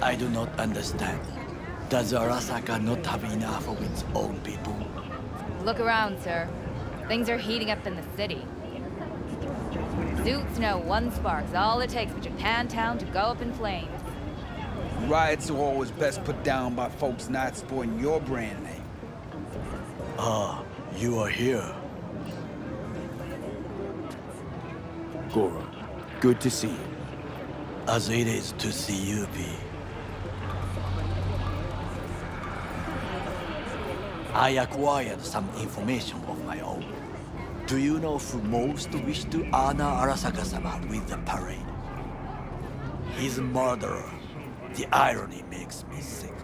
I do not understand. Does Arasaka not have enough of its own people? Look around, sir. Things are heating up in the city. Suits know one spark's all it takes for Japantown to go up in flames. Riots are always best put down by folks not sporting your brand name. Ah, you are here. Goro, good to see you. As it is to see you, B. I acquired some information of my own. Do you know who most wish to honor Arasaka-sama with the parade? His murderer. The irony makes me sick.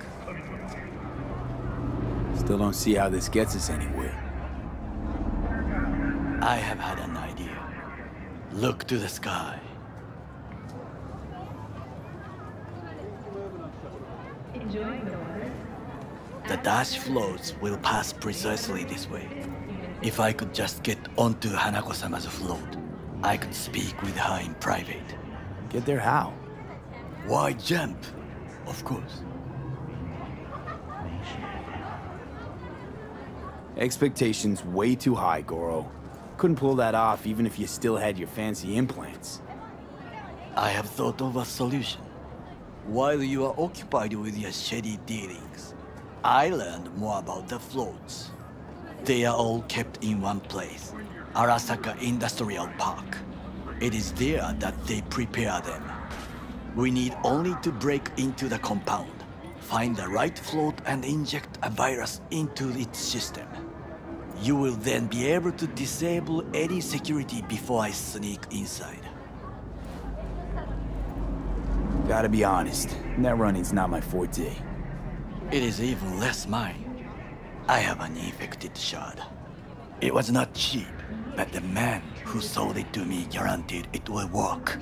Still don't see how this gets us anywhere. I have had an idea. Look to the sky. The dash floats will pass precisely this way. If I could just get onto Hanako-sama's float, I could speak with her in private. Get there how? Why jump? Of course. Expectations way too high, Goro. Couldn't pull that off even if you still had your fancy implants. I have thought of a solution. While you are occupied with your shady dealings, I learned more about the floats. They are all kept in one place, Arasaka Industrial Park. It is there that they prepare them. We need only to break into the compound, find the right float and inject a virus into its system. You will then be able to disable any security before I sneak inside. Gotta be honest, net running's not my forte. It is even less mine. I have an infected shard. It was not cheap, but the man who sold it to me guaranteed it will work.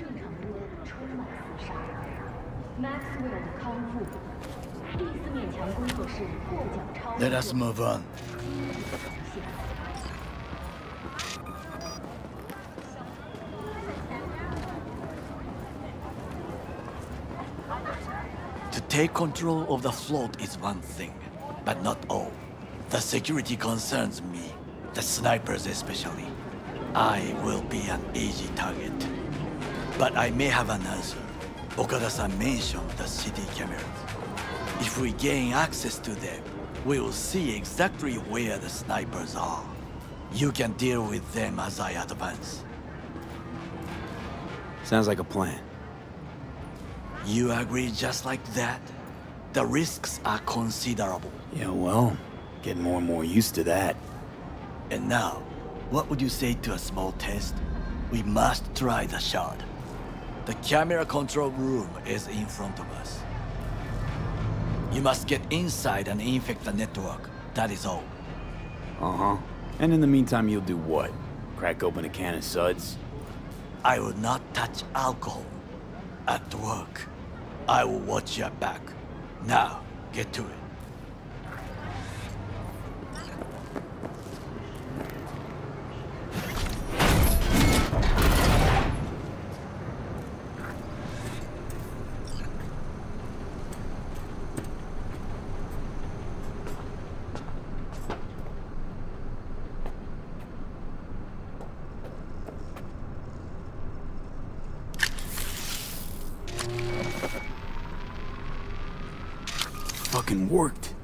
Let us move on. To take control of the float is one thing, but not all. The security concerns me, the snipers especially. I will be an easy target. But I may have an answer. Okada-san mentioned the city cameras. If we gain access to them, we will see exactly where the snipers are. You can deal with them as I advance. Sounds like a plan. You agree just like that? The risks are considerable. Yeah, well, getting more and more used to that. And now, what would you say to a small test? We must try the shard. The camera control room is in front of us. You must get inside and infect the network. That is all. Uh-huh. And in the meantime, you'll do what? Crack open a can of suds? I will not touch alcohol. At work, I will watch your back. Now, get to it. Fucking worked.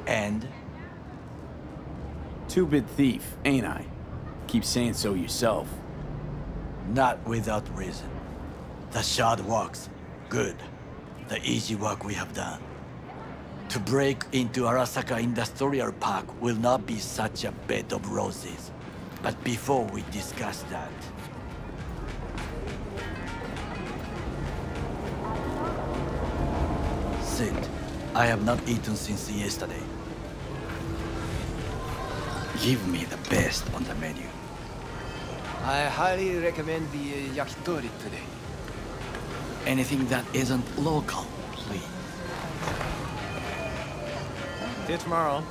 And? Two-bit thief, ain't I? Keep saying so yourself. Not without reason. The shard works. Good. The easy work we have done. To break into Arasaka Industrial Park will not be such a bed of roses. But before we discuss that... Sit. I have not eaten since yesterday. Give me the best on the menu. I highly recommend the yakitori today. Anything that isn't local, please. See you tomorrow.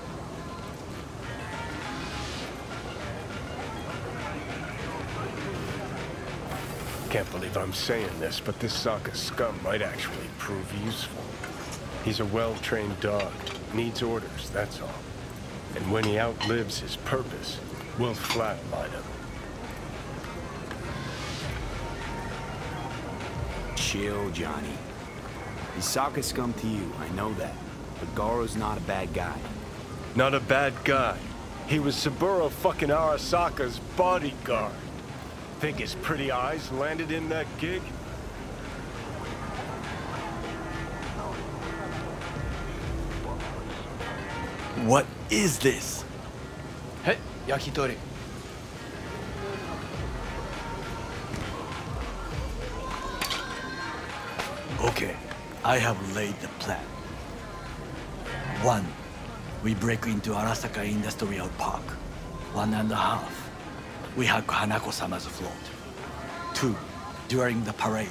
Can't believe I'm saying this, but this Sokka scum might actually prove useful. He's a well-trained dog. Needs orders, that's all. And when he outlives his purpose, we'll flatline him. Chill, Johnny. He's Sokka scum to you, I know that. But Goro's not a bad guy. Not a bad guy. He was Saburo fucking Arasaka's bodyguard. Think his pretty eyes landed in that gig? What is this? Hey, yakitori. Okay, I have laid the plan. 1. We break into Arasaka Industrial Park. 1.5. We hack Hanako-sama's float. 2. During the parade,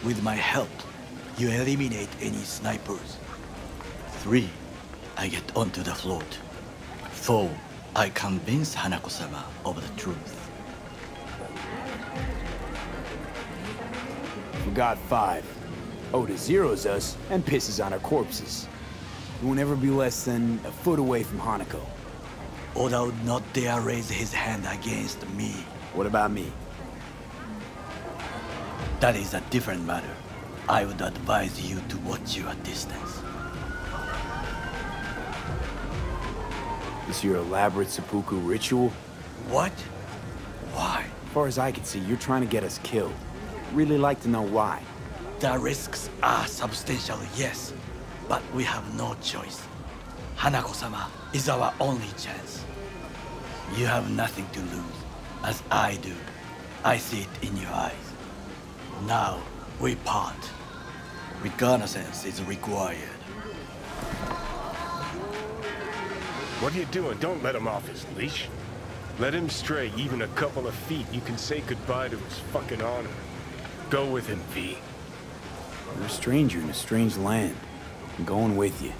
with my help, you eliminate any snipers. 3. I get onto the float. 4. I convince Hanako-sama of the truth. Forgot 5. Oda zeros us and pisses on our corpses. We will never be less than a foot away from Hanako. Oda would not dare raise his hand against me. What about me? That is a different matter. I would advise you to watch your distance. This your elaborate seppuku ritual? What? Why? As far as I can see, you're trying to get us killed. Really like to know why. The risks are substantial, yes, but we have no choice. Hanako-sama is our only chance. You have nothing to lose, as I do. I see it in your eyes. Now, we part. Reconnaissance is required. What are you doing? Don't let him off his leash. Let him stray even a couple of feet. You can say goodbye to his fucking honor. Go with him, V. You're a stranger in a strange land. I'm going with you.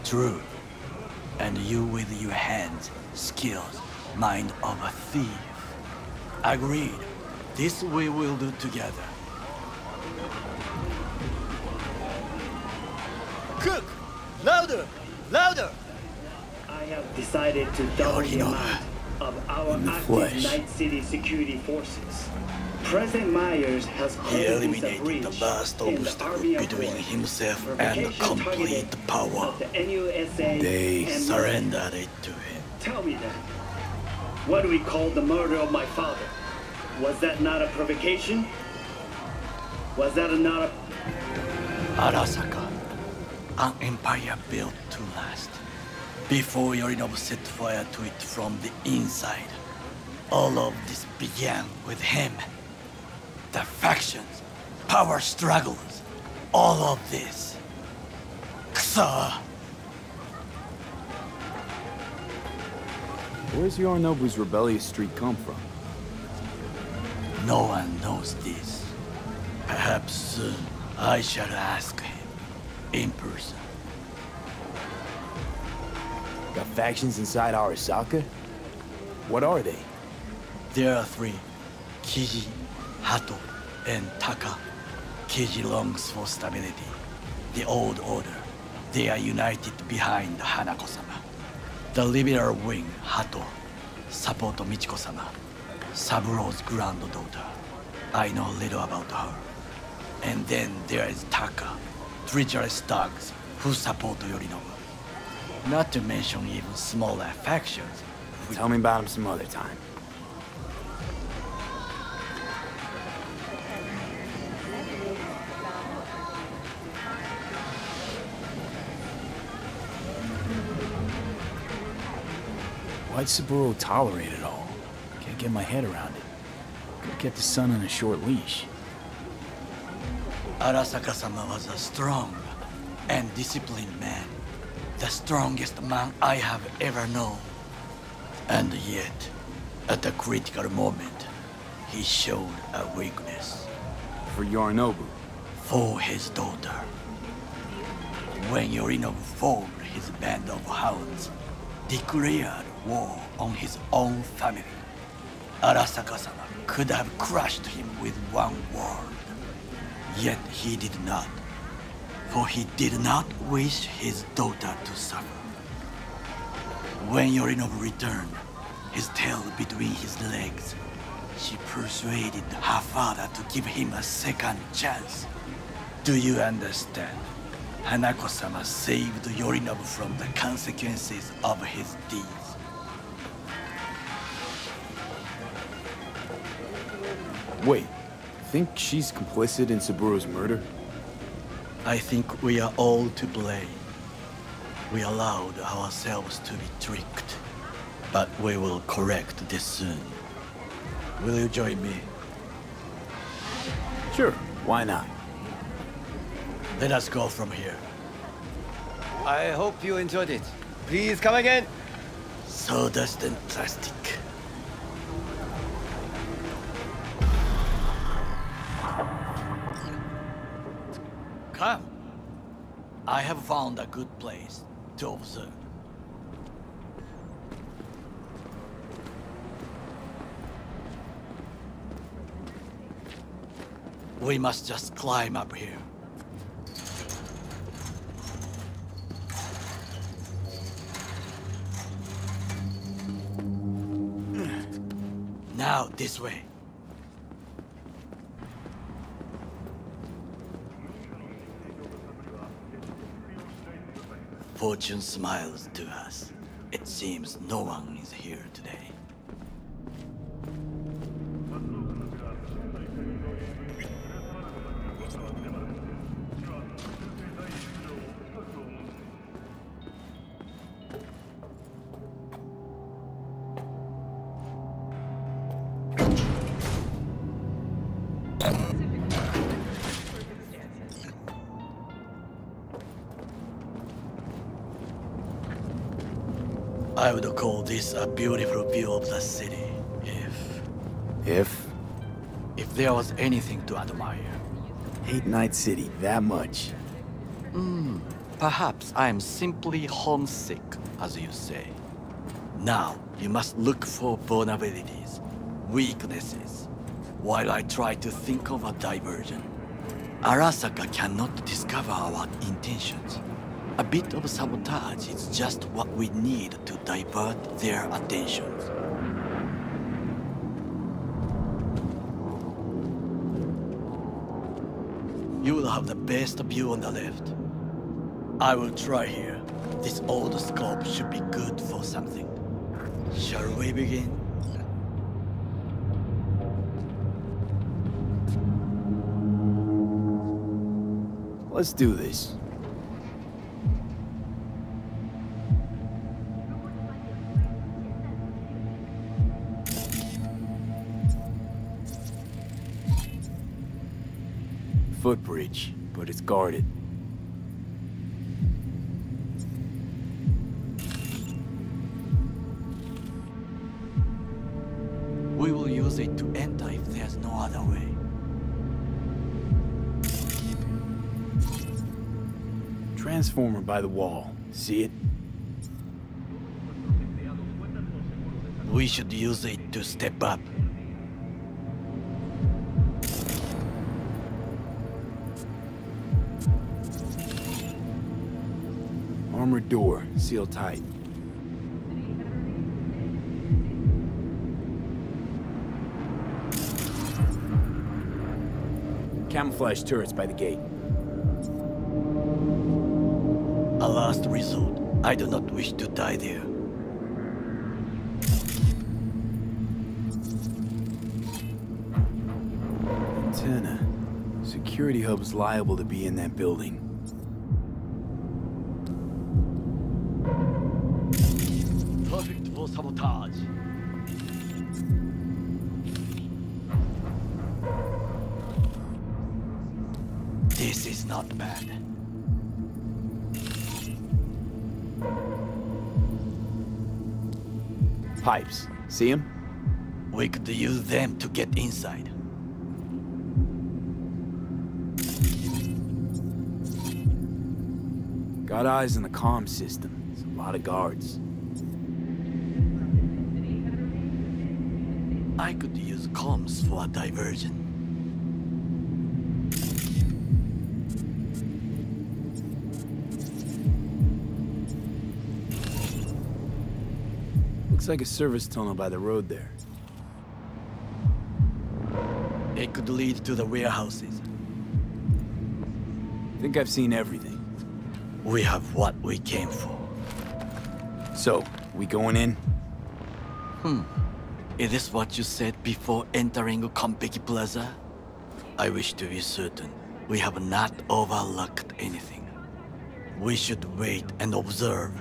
True. And you with your hands, skills, mind of a thief. Agreed. This we will do together. Cook! Louder! Louder! I have decided to double the Yorinobu. amount of our In the active flesh. Night City security forces. President Myers has He called this a eliminated breach the vast in the obstacle Army of between War. himself and Provocation complete targeted power. of the NUSA They and Surrendered it to him. Tell me then, what do we call the murder of my father? Was that not a provocation? Was that not a... Arasaka, an empire built to last. Before Yorinobu set fire to it from the inside, all of this began with him. The factions, power struggles, all of this. Kusa! Where's Yorinobu's rebellious streak come from? No one knows this. Perhaps soon I shall ask him in person. Got factions inside Arasaka? What are they? There are 3. Kiji, Hato, and Taka. Kiji longs for stability. The old order. They are united behind Hanako-sama. The liberal wing, Hato, support Michiko-sama, Saburo's granddaughter. I know little about her. And then there is Taka, treacherous thugs who support Yorinobu. Not to mention even smaller factions. Tell me about him some other time. Why'd Saburo tolerate it all? Can't get my head around it. Could've kept his son on a short leash. Arasaka-sama was a strong and disciplined man. The strongest man I have ever known. And yet, at a critical moment, he showed a weakness. For Yorinobu. For his daughter. When Yorinobu formed his band of hounds, declared war on his own family. Arasaka-sama could have crushed him with one word. Yet he did not, for he did not wish his daughter to suffer. When Yorinobu returned, his tail between his legs, she persuaded her father to give him a second chance. Do you understand? Hanako-sama saved Yorinobu from the consequences of his deeds. Wait, think she's complicit in Saburo's murder? I think we are all to blame. We allowed ourselves to be tricked. But we will correct this soon. Will you join me? Sure, why not? Let us go from here. I hope you enjoyed it. Please come again. Sawdust and plastic. Come. I have found a good place to observe. We must just climb up here. Now, this way. Fortune smiles to us. It seems no one is here today. I would call this a beautiful view of the city, if there was anything to admire. Hate Night City that much. Perhaps I am simply homesick, as you say. Now, you must look for vulnerabilities, weaknesses, while I try to think of a diversion. Arasaka cannot discover our intentions. A bit of sabotage is just what we need to divert their attentions. You will have the best view on the left. I will try here. This old scope should be good for something. Shall we begin? Let's do this. Footbridge, but it's guarded. We will use it to enter if there's no other way. Transformer by the wall. See it? We should use it to step up. Armored door, sealed tight. Camouflage turrets by the gate. A last resort. I do not wish to die there. Antenna. Security hub's liable to be in that building. Perfect for sabotage. This is not bad. Pipes. See them? We could use them to get inside. Got eyes on the comm system. There's a lot of guards. I could use comms for a diversion. Looks like a service tunnel by the road there. It could lead to the warehouses. Think I've seen everything. We have what we came for. So, we going in? Is this what you said before entering Konpeki Plaza? I wish to be certain we have not overlooked anything. We should wait and observe.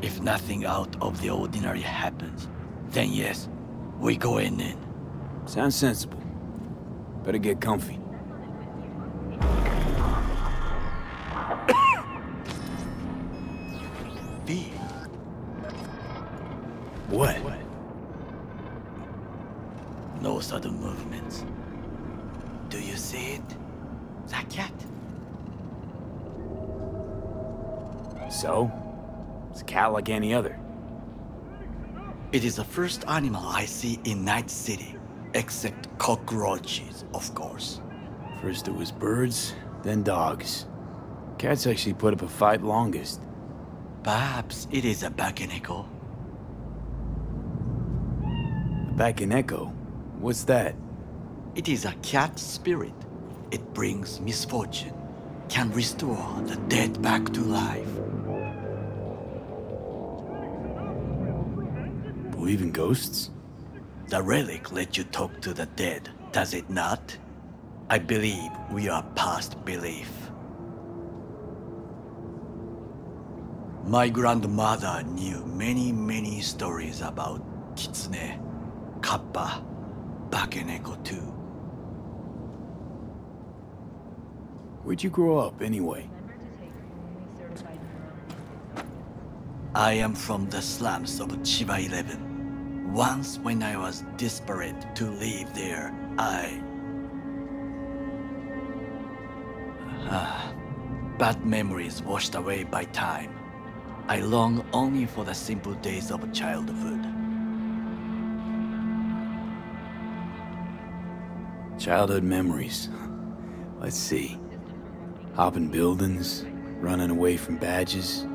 If nothing out of the ordinary happens, then yes, we go in. Sounds sensible. Better get comfy. B. What? No sudden movements. Do you see it? That cat? So? It's a cat like any other. It is the first animal I see in Night City, except cockroaches, of course. First it was birds, then dogs. Cats actually put up a fight longest. Perhaps it is a Bakeneko. A Bakeneko? What's that? It is a cat spirit. It brings misfortune, can restore the dead back to life. Believe in ghosts? The relic lets you talk to the dead, does it not? I believe we are past belief. My grandmother knew many stories about Kitsune, Kappa, Bakeneko too. Where'd you grow up, anyway? I am from the slums of Chiba 11. Once when I was desperate to leave there, bad memories washed away by time. I long only for the simple days of childhood. Childhood memories. Let's see. Hopping buildings, running away from badges,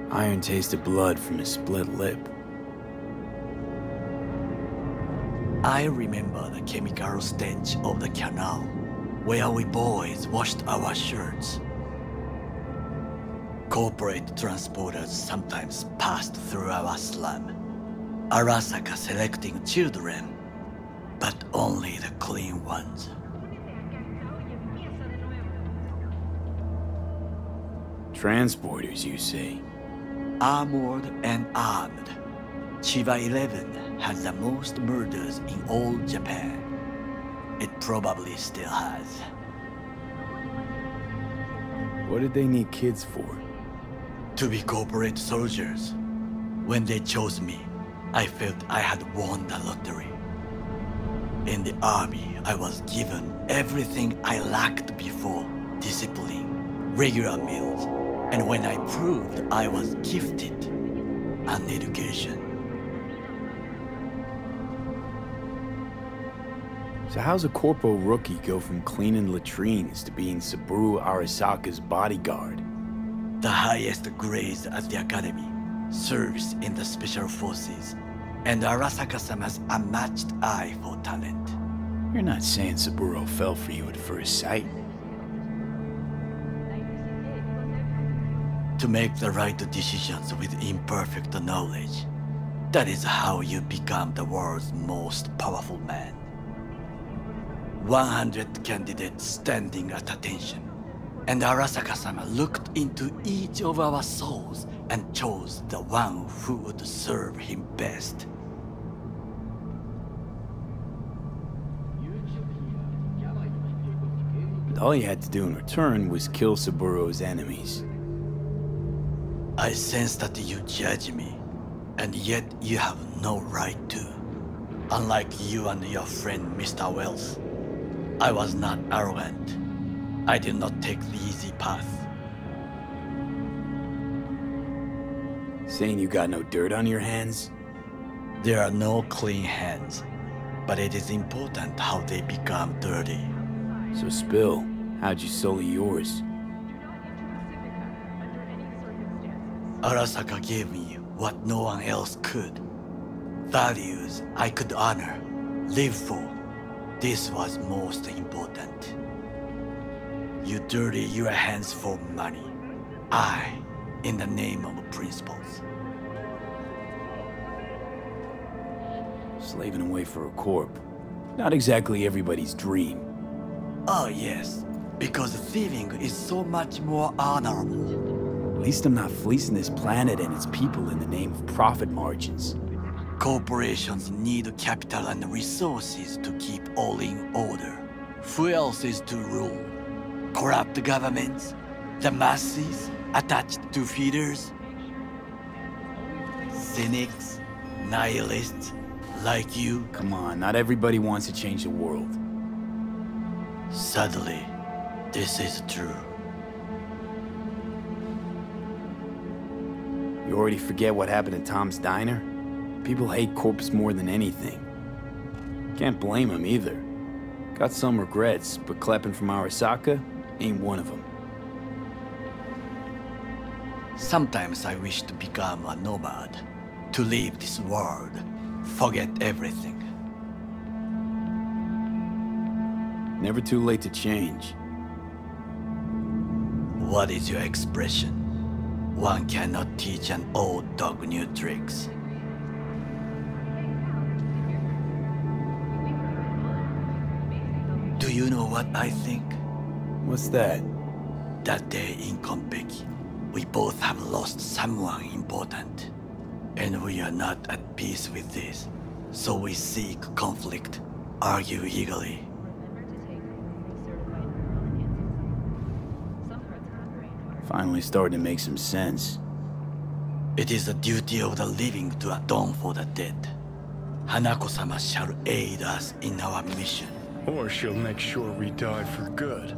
iron tasted blood from a split lip. I remember the chemical stench of the canal, where we boys washed our shirts. Corporate transporters sometimes passed through our slum, Arasaka selecting children, but only the clean ones. Transporters, you say? Armored and armed, Chiba 11 has the most murders in all Japan. It probably still has. What did they need kids for? To be corporate soldiers. When they chose me, I felt I had won the lottery. In the army, I was given everything I lacked before: discipline, regular meals, and when I proved I was gifted, an education. So how's a corpo rookie go from cleaning latrines to being Saburo Arasaka's bodyguard? The highest grades at the academy, service in the special forces, and Arasaka-sama's unmatched eye for talent. You're not saying Saburo fell for you at first sight. To make the right decisions with imperfect knowledge, that is how you become the world's most powerful man. 100 candidates standing at attention, and Arasaka-sama looked into each of our souls and chose the one who would serve him best. And all you had to do in return was kill Saburo's enemies. I sense that you judge me, and yet you have no right to. Unlike you and your friend Mr. Wells, I was not arrogant. I did not take the easy path. Saying you got no dirt on your hands? There are no clean hands. but it is important how they become dirty. So spill, how'd you sully yours? Arasaka gave me what no one else could. Values I could honor, live for. This was most important. You dirty your hands for money. I, in the name of principles. Slaving away for a corp. Not exactly everybody's dream. Oh yes, because thieving is so much more honorable. At least I'm not fleecing this planet and its people in the name of profit margins. Corporations need capital and resources to keep all in order. Who else is to rule? Corrupt governments? The masses attached to feeders? Cynics? Nihilists? Like you? Come on, not everybody wants to change the world. Sadly, this is true. You already forget what happened at Tom's Diner? People hate corpse more than anything. Can't blame them either. Got some regrets, but clapping from Arasaka ain't one of them. Sometimes I wish to become a nomad, to leave this world, forget everything. Never too late to change. What is your expression? One cannot teach an old dog new tricks. Do you know what I think? What's that? That day in Konpeki, we both have lost someone important. And we are not at peace with this. So we seek conflict, argue eagerly. Finally starting to make some sense. It is the duty of the living to atone for the dead. Hanako-sama shall aid us in our mission. Or she'll make sure we die for good.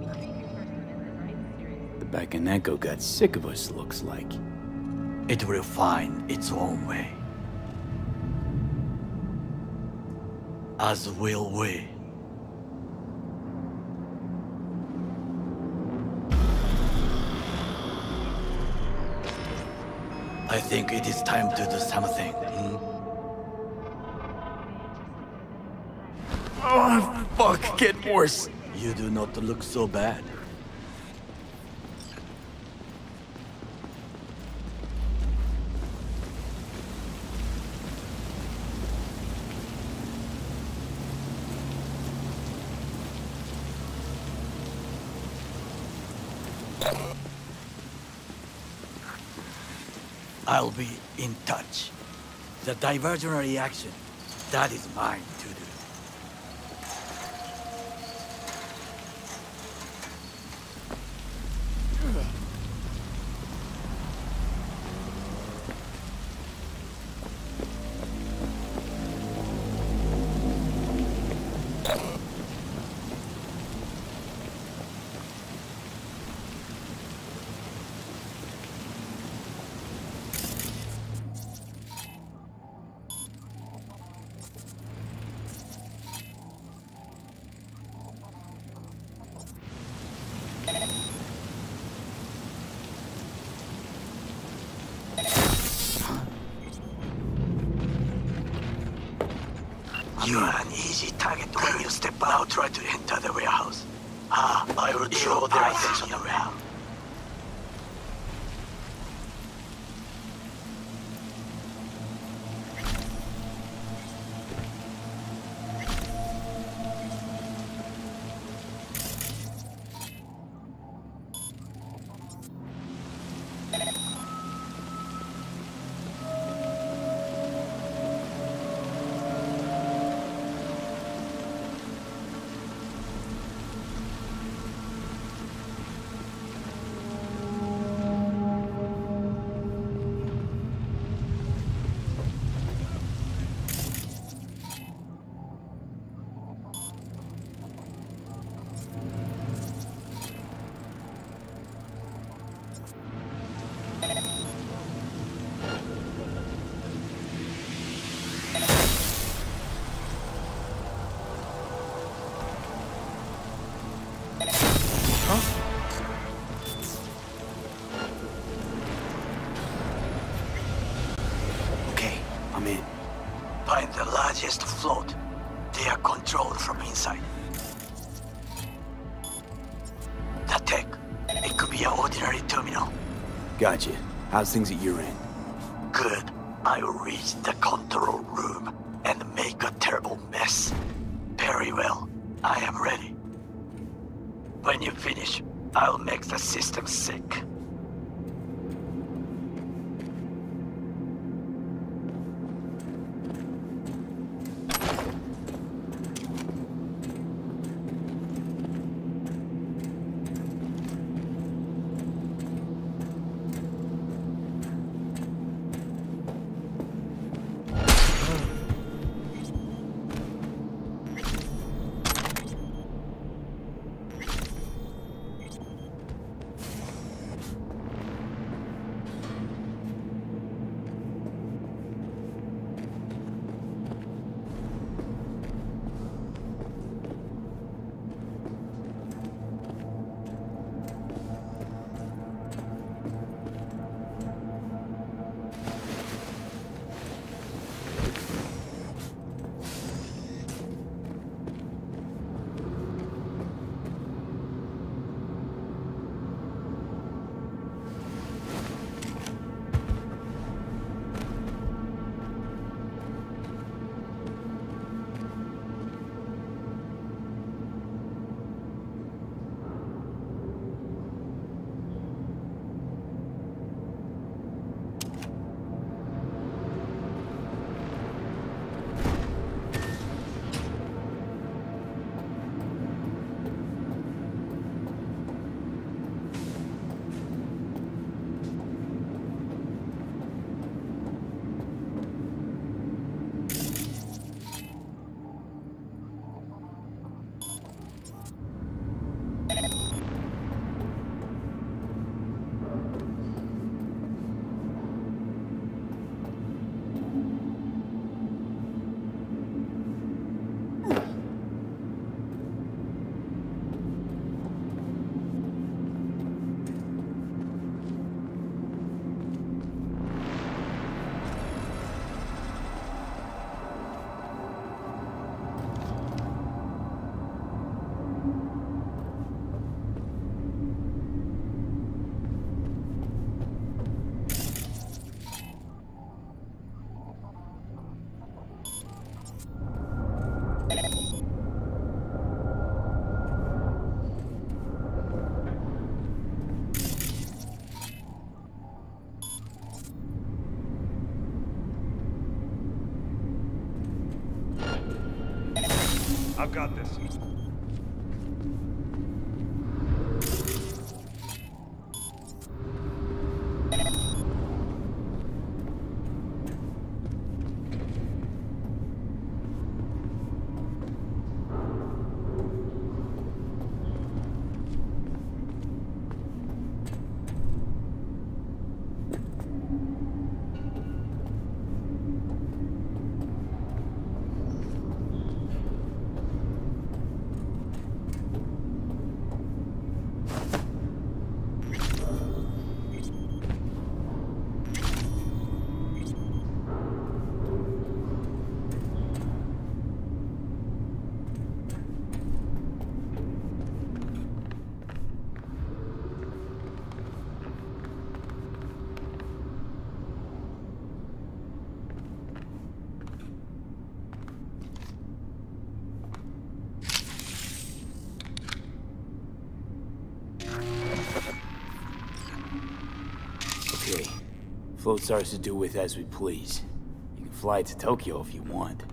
The Bakaneko got sick of us, looks like. It will find its own way. As will we. I think it is time to do something. Oh, fuck, get worse. You do not look so bad. I'll be in touch. The diversionary action, that is mine to do. You are an easy target when you step out. Now try to enter the warehouse. I will draw their attention around. I'm in. Find the largest float. They are controlled from inside. The tech. It could be an ordinary terminal. Gotcha. How's things at your end? Good. I will reach the control room and make a terrible mess. Very well. I am ready. When you finish, I'll make the system sick. I've got this. Okay. Float's ours to do with as we please. You can fly it to Tokyo if you want.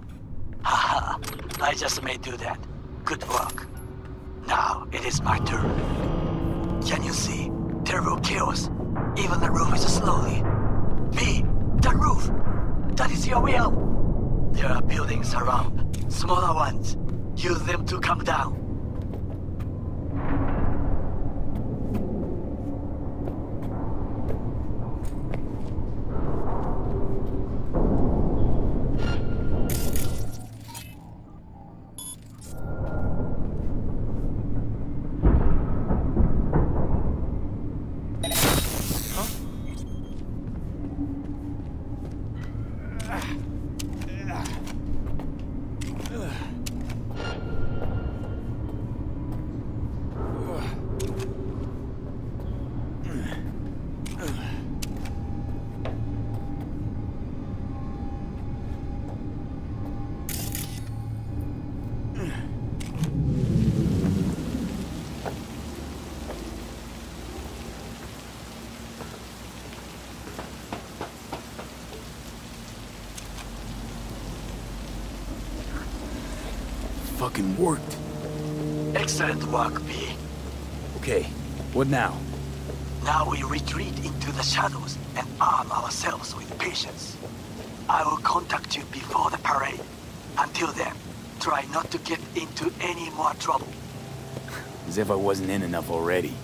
Haha, I just may do that. Good work. Now it is my turn. Can you see? Terrible chaos. Even the roof is slowly. V, the roof! That is your way out! There are buildings around, smaller ones. Use them to come down. fucking worked. Excellent work, B. Okay, what now? Now we retreat into the shadows and arm ourselves with patience. I will contact you before the parade. Until then, try not to get into any more trouble. As if I wasn't in enough already.